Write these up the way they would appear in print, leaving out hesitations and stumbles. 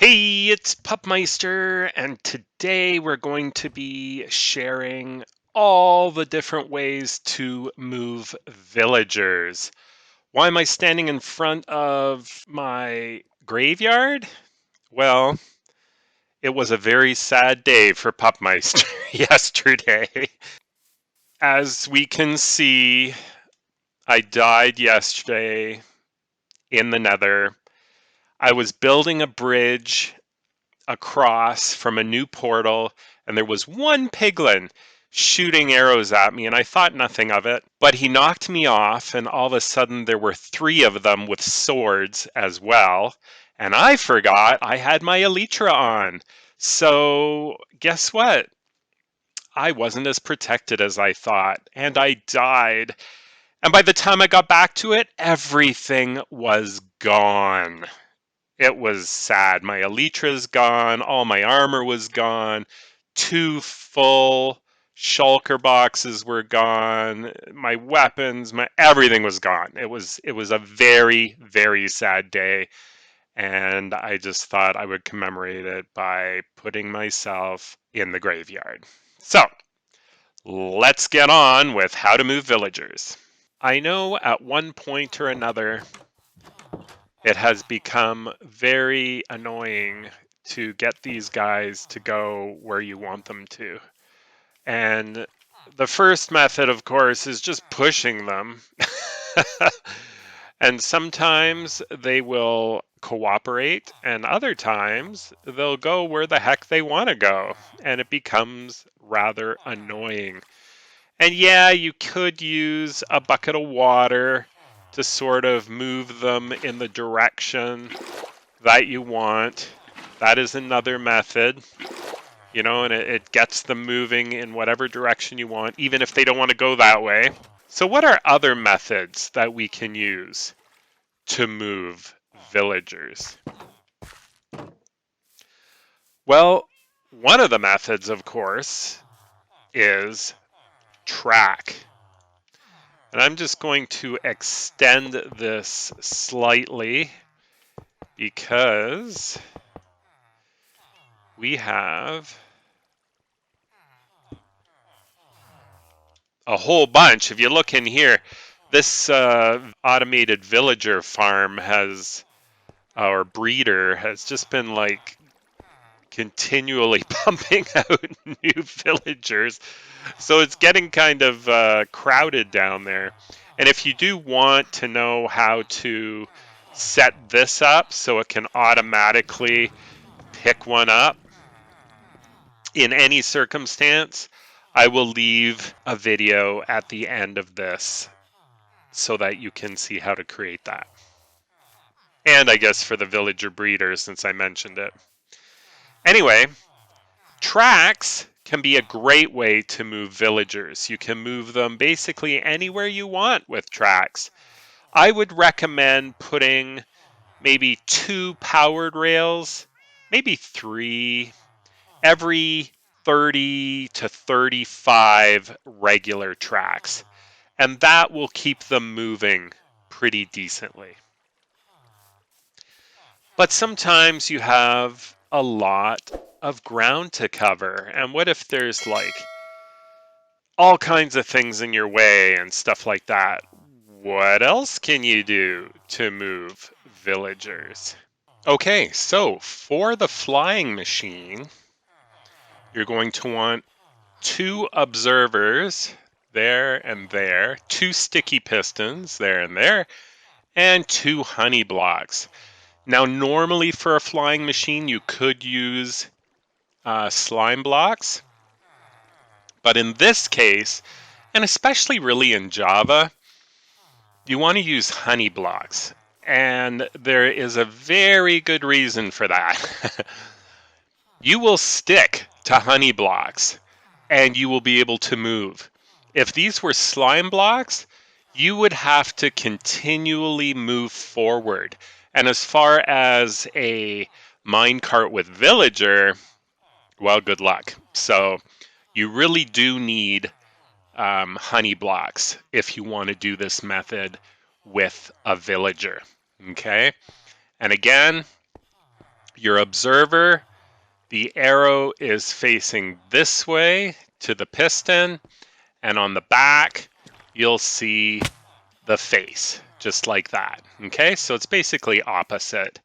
Hey, it's Pupmeister, and today we're going to be sharing all the different ways to move villagers. Why am I standing in front of my graveyard? Well, it was a very sad day for Pupmeister yesterday. As we can see, I died yesterday in the Nether. I was building a bridge across from a new portal, and there was one piglin shooting arrows at me, and I thought nothing of it. But he knocked me off, and all of a sudden there were three of them with swords as well. And I forgot I had my elytra on. So guess what? I wasn't as protected as I thought, and I died. And by the time I got back to it, everything was gone. It was sad. My elytra's gone, all my armor was gone, two full shulker boxes were gone, my weapons, my everything was gone. It was a very, very sad day, and I just thought I would commemorate it by putting myself in the graveyard. So, let's get on with how to move villagers. I know at one point or another it has become very annoying to get these guys to go where you want them to. And the first method, of course, is just pushing them. And sometimes they will cooperate, and other times they'll go where the heck they want to go. And it becomes rather annoying. And yeah, you could use a bucket of water to sort of move them in the direction that you want. That is another method, and it gets them moving in whatever direction you want, even if they don't want to go that way. So, what are other methods that we can use to move villagers? Well, one of the methods, of course, is track. And I'm just going to extend this slightly because we have a whole bunch. If you look in here, this automated villager farm our breeder has just been like continually pumping out new villagers. So it's getting kind of crowded down there. And if you do want to know how to set this up so it can automatically pick one up in any circumstance, I will leave a video at the end of this so that you can see how to create that. And I guess for the villager breeder, since I mentioned it. Anyway, tracks can be a great way to move villagers. You can move them basically anywhere you want with tracks. I would recommend putting maybe 2 powered rails, maybe 3, every 30 to 35 regular tracks. And that will keep them moving pretty decently. But sometimes you have a lot of ground to cover. And what if there's like all kinds of things in your way and stuff like that? What else can you do to move villagers? Okay, so for the flying machine, you're going to want 2 observers there and there, 2 sticky pistons there and there, and 2 honey blocks. Now, normally for a flying machine, you could use slime blocks. But in this case, and especially really in Java, you want to use honey blocks. And there is a very good reason for that. You will stick to honey blocks and you will be able to move. If these were slime blocks, you would have to continually move forward. And as far as a minecart with villager, well, good luck. So you really do need honey blocks if you want to do this method with a villager. Okay? And again, Your observer, the arrow is facing this way to the piston, and on the back, you'll see the face, just like that. Okay, so it's basically opposite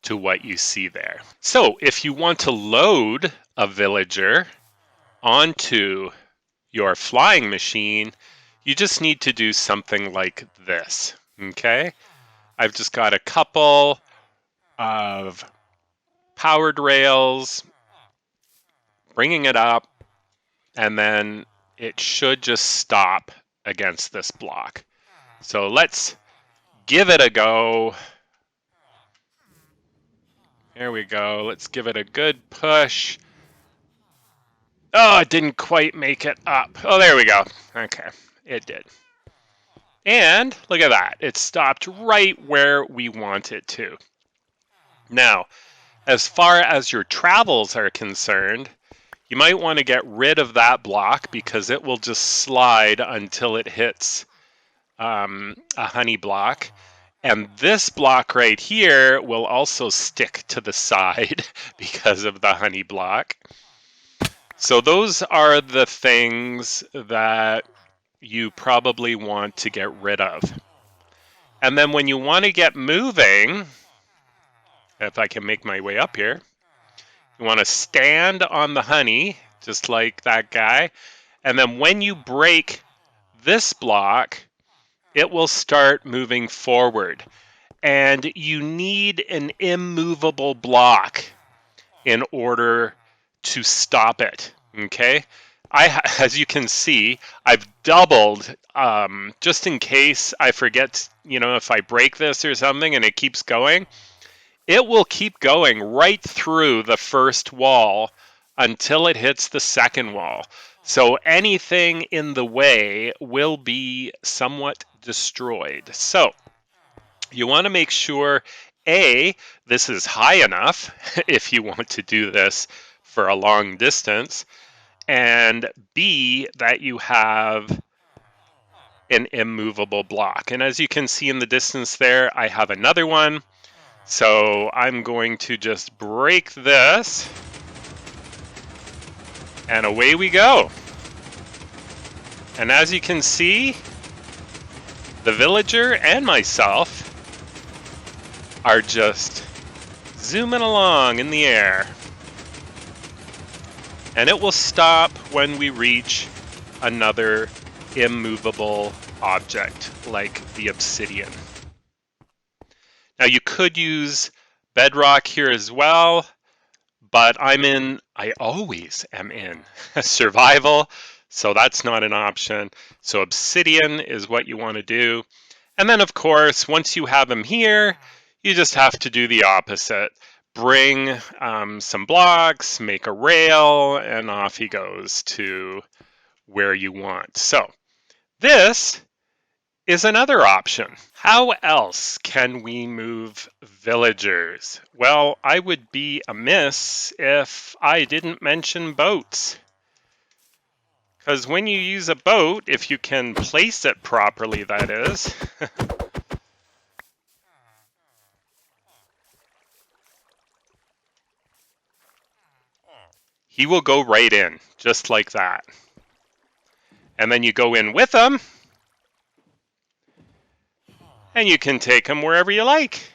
to what you see there. So if you want to load a villager onto your flying machine, you just need to do something like this. Okay, I've just got a couple of powered rails, bringing it up, and then it should just stop against this block. So let's give it a go. There we go. Let's give it a good push. Oh, it didn't quite make it up. Oh, there we go. Okay, it did. And look at that. It stopped right where we want it to. Now, as far as your travels are concerned, you might want to get rid of that block because it will just slide until it hits a honey block. And this block right here will also stick to the side because of the honey block. So those are the things that you probably want to get rid of. And then when you want to get moving, if I can make my way up here, you want to stand on the honey, just like that guy. And then when you break this block, it will start moving forward. And you need an immovable block in order to stop it, okay? As you can see, I've doubled just in case I forget, if I break this or something and it keeps going, it will keep going right through the first wall until it hits the second wall. So anything in the way will be somewhat destroyed. So you want to make sure, A, this is high enough if you want to do this for a long distance, and B, that you have an immovable block. And as you can see in the distance there, I have another one. So I'm going to just break this, and away we go. And as you can see, the villager and myself are just zooming along in the air. And it will stop when we reach another immovable object like the obsidian. Now you could use bedrock here as well, but I always am in survival, so that's not an option. So obsidian is what you want to do. And then of course, once you have them here, you just have to do the opposite. Bring some blocks, make a rail, and off he goes to where you want. So this is another option. How else can we move villagers? Well, I would be amiss if I didn't mention boats. Because when you use a boat, if you can place it properly, that is, he will go right in, just like that. And then you go in with him, and you can take him wherever you like.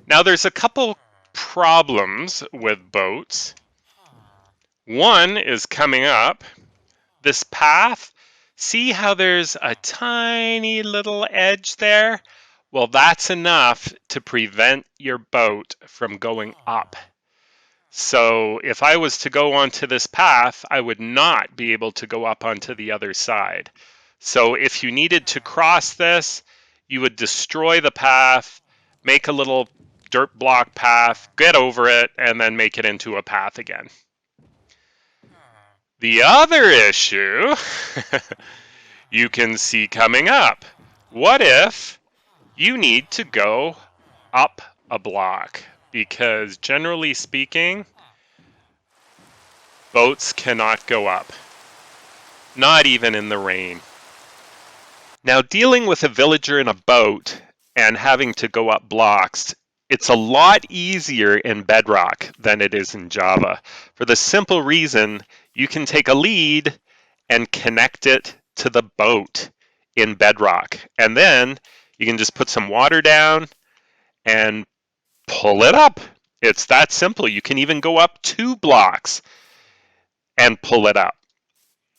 Now there's a couple problems with boats. One is coming up. This path, see how there's a tiny little edge there? Well, that's enough to prevent your boat from going up. So if I was to go onto this path, I would not be able to go up onto the other side. So if you needed to cross this, you would destroy the path, make a little dirt block path, get over it, and then make it into a path again. The other issue you can see coming up. What if you need to go up a block? Because generally speaking, boats cannot go up, not even in the rain. Now, dealing with a villager in a boat and having to go up blocks, it's a lot easier in Bedrock than it is in Java. For the simple reason, you can take a lead and connect it to the boat in Bedrock. And then you can just put some water down and pull it up. It's that simple. You can even go up 2 blocks and pull it up.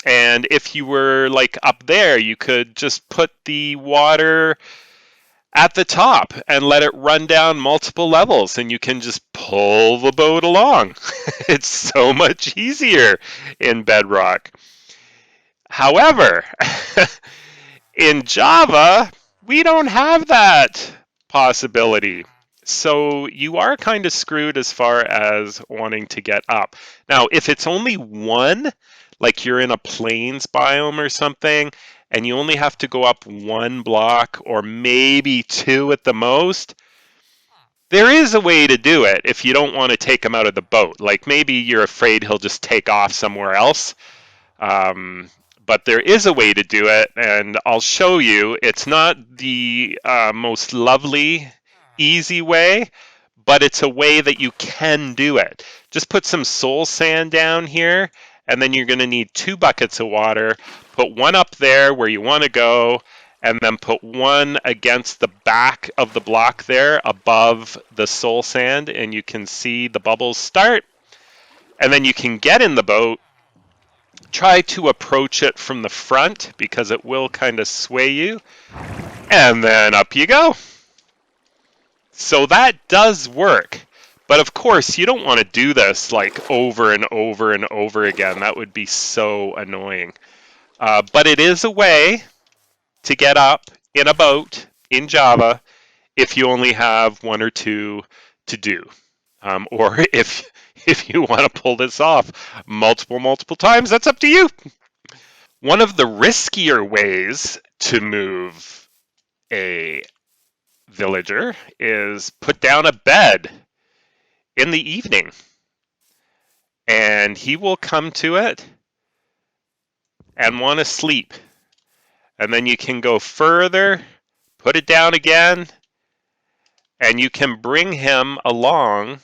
And if you were like up there, you could just put the water at the top and let it run down multiple levels, and you can just pull the boat along. It's so much easier in Bedrock. However, in Java, we don't have that possibility. So you are kind of screwed as far as wanting to get up. Now, if it's only one, like you're in a plains biome or something, and you only have to go up 1 block or maybe 2 at the most, there is a way to do it if you don't want to take him out of the boat. Like maybe you're afraid he'll just take off somewhere else. Um, but there is a way to do it, and I'll show you. It's not the most lovely, easy way, but it's a way that you can do it. Just put some soul sand down here, and then you're going to need 2 buckets of water. Put one up there where you want to go, and then put one against the back of the block there above the soul sand, and you can see the bubbles start. And then you can get in the boat. Try to approach it from the front because it will kind of sway you. And then up you go. So that does work. But of course, you don't want to do this like over and over and over again. That would be so annoying. But it is a way to get up in a boat in Java if you only have 1 or 2 to do. Or if you want to pull this off multiple times, that's up to you. One of the riskier ways to move a villager is put down a bed in the evening, and he will come to it and want to sleep. And then you can go further, put it down again, and you can bring him along.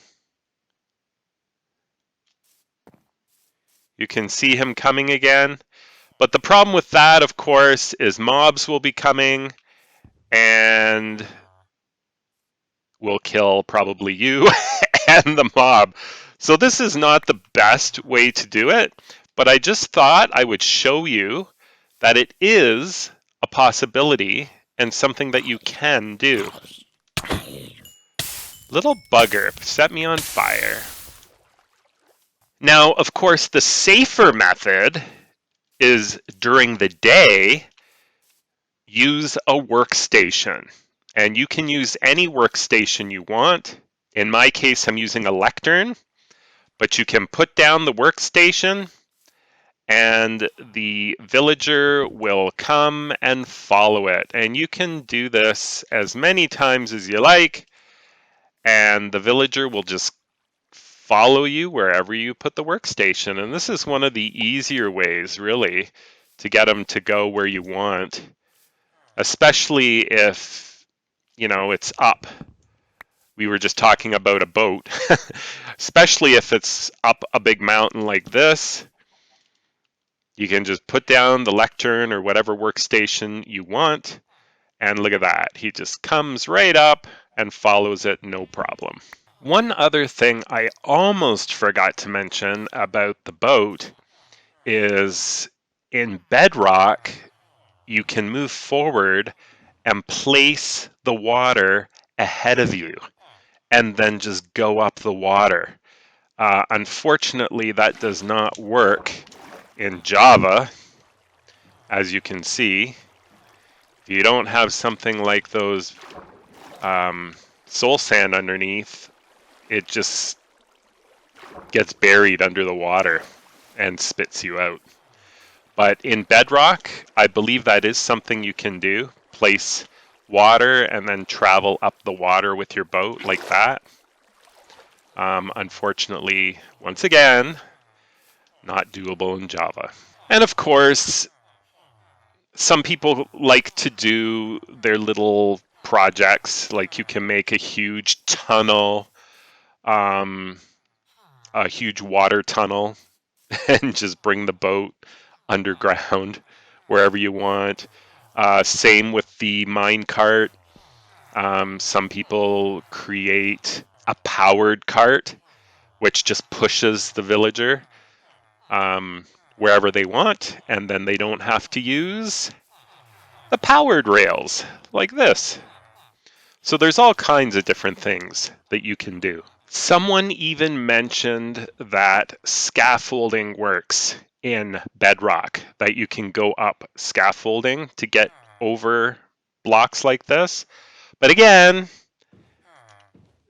You can see him coming again. But the problem with that, of course, is mobs will be coming and will kill probably you and the mob. So this is not the best way to do it, but I just thought I would show you that it is a possibility and something that you can do. Little bugger, set me on fire. Now, of course, the safer method is during the day, use a workstation. And you can use any workstation you want. In my case, I'm using a lectern, but you can put down the workstation and the villager will come and follow it. And you can do this as many times as you like, and the villager will just follow you wherever you put the workstation. And this is one of the easier ways, really, to get them to go where you want, especially if, you know, it's up. We were just talking about a boat, especially if it's up a big mountain like this. You can just put down the lectern or whatever workstation you want, and look at that. He just comes right up and follows it, no problem. One other thing I almost forgot to mention about the boat is in Bedrock, you can move forward and place the water ahead of you and then just go up the water. Unfortunately, that does not work in Java, as you can see. If you don't have something like those soul sand underneath, it just gets buried under the water and spits you out. But in Bedrock, I believe that is something you can do. Place water and then travel up the water with your boat like that. Unfortunately, once again, not doable in Java. And of course, some people like to do their little projects, like you can make a huge tunnel, um, a huge water tunnel, and just bring the boat underground wherever you want. Same with the mine cart. Some people create a powered cart, which just pushes the villager wherever they want, and then they don't have to use the powered rails like this. So there's all kinds of different things that you can do. Someone even mentioned that scaffolding works in Bedrock, that you can go up scaffolding to get over blocks like this. But again,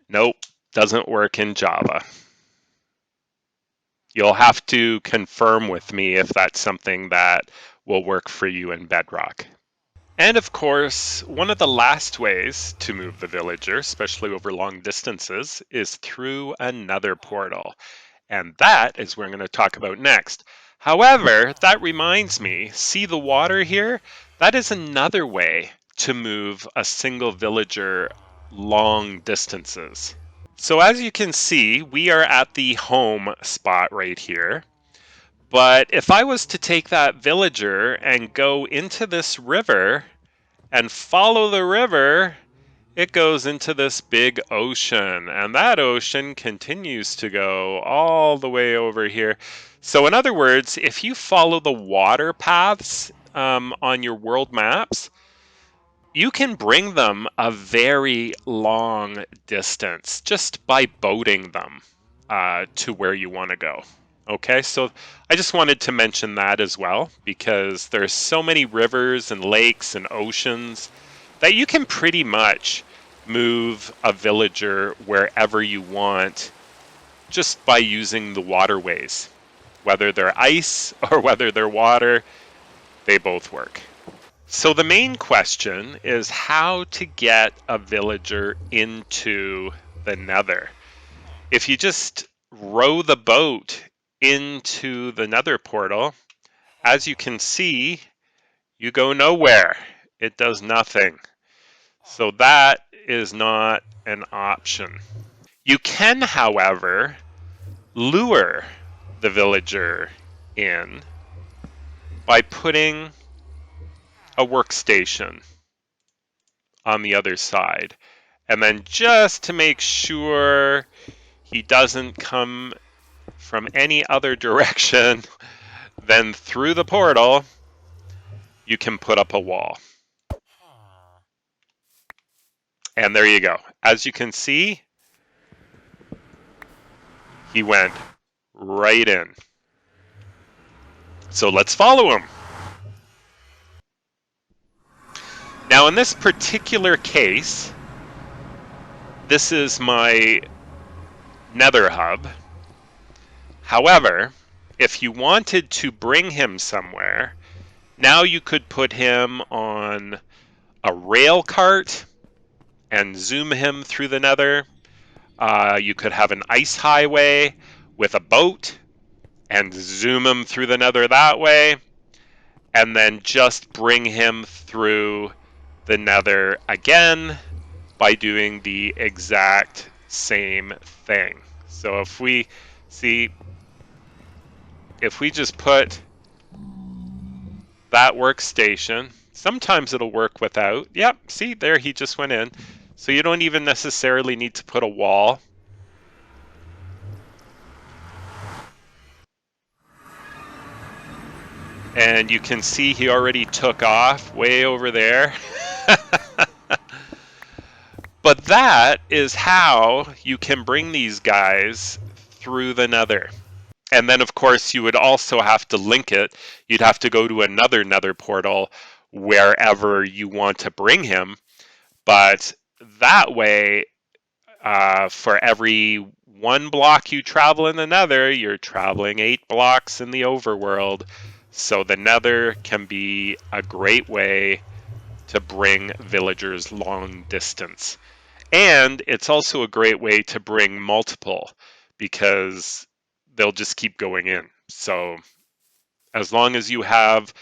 nope, doesn't work in Java. You'll have to confirm with me if that's something that will work for you in Bedrock. And of course, one of the last ways to move the villager, especially over long distances, is through another portal. And that is what I'm going to talk about next. However, that reminds me, see the water here? That is another way to move a single villager long distances. So as you can see, we are at the home spot right here. But if I was to take that villager and go into this river and follow the river, it goes into this big ocean, and that ocean continues to go all the way over here. So in other words, if you follow the water paths on your world maps, you can bring them a very long distance just by boating them to where you want to go. Okay, so I just wanted to mention that as well, because there's so many rivers and lakes and oceans that you can pretty much move a villager wherever you want just by using the waterways. Whether they're ice or whether they're water, they both work. So the main question is how to get a villager into the Nether. If you just row the boat into the Nether portal, as you can see, you go nowhere. It does nothing. So that is not an option. You can, however, lure the villager in by putting a workstation on the other side. And then just to make sure he doesn't come from any other direction than through the portal, you can put up a wall. And there you go. As you can see, he went right in. So let's follow him. Now in this particular case, this is my Nether hub. However, if you wanted to bring him somewhere, now you could put him on a rail cart and zoom him through the Nether. You could have an ice highway with a boat and zoom him through the Nether that way, and then just bring him through the Nether again by doing the exact same thing. So if we see, if we just put that workstation, sometimes it'll work without. Yep, see there, he just went in. So you don't even necessarily need to put a wall. And you can see he already took off way over there. But that is how you can bring these guys through the Nether. And then, of course, you would also have to link it. You'd have to go to another Nether portal wherever you want to bring him. But that way, for every one block you travel in the Nether, you're traveling 8 blocks in the overworld. So the Nether can be a great way to bring villagers long distance. And it's also a great way to bring multiple, because they'll just keep going in. So as long as you have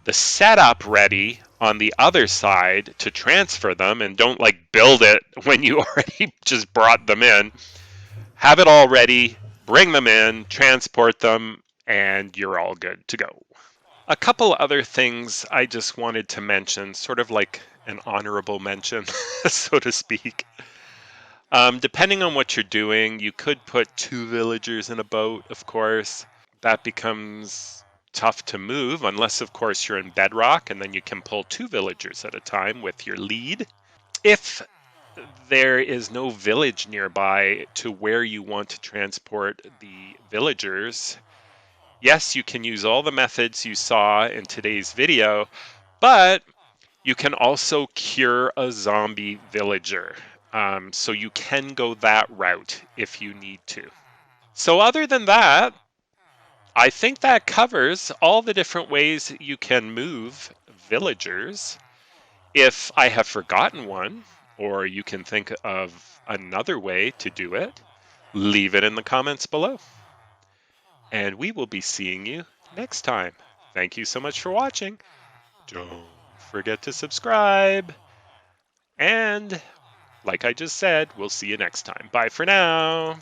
the setup ready on the other side to transfer them, and don't like build it when you already just brought them in. Have it all ready, bring them in, transport them, and you're all good to go. A couple other things I just wanted to mention, sort of like an honorable mention, so to speak. Depending on what you're doing, you could put 2 villagers in a boat, of course. That becomes tough to move, unless, of course, you're in bedrock, and then you can pull 2 villagers at a time with your lead. If there is no village nearby to where you want to transport the villagers, yes, you can use all the methods you saw in today's video, but you can also cure a zombie villager. So you can go that route if you need to. So, other than that, I think that covers all the different ways you can move villagers. If I have forgotten one, or you can think of another way to do it, leave it in the comments below. And we will be seeing you next time. Thank you so much for watching. Don't forget to subscribe. And like I just said, we'll see you next time. Bye for now.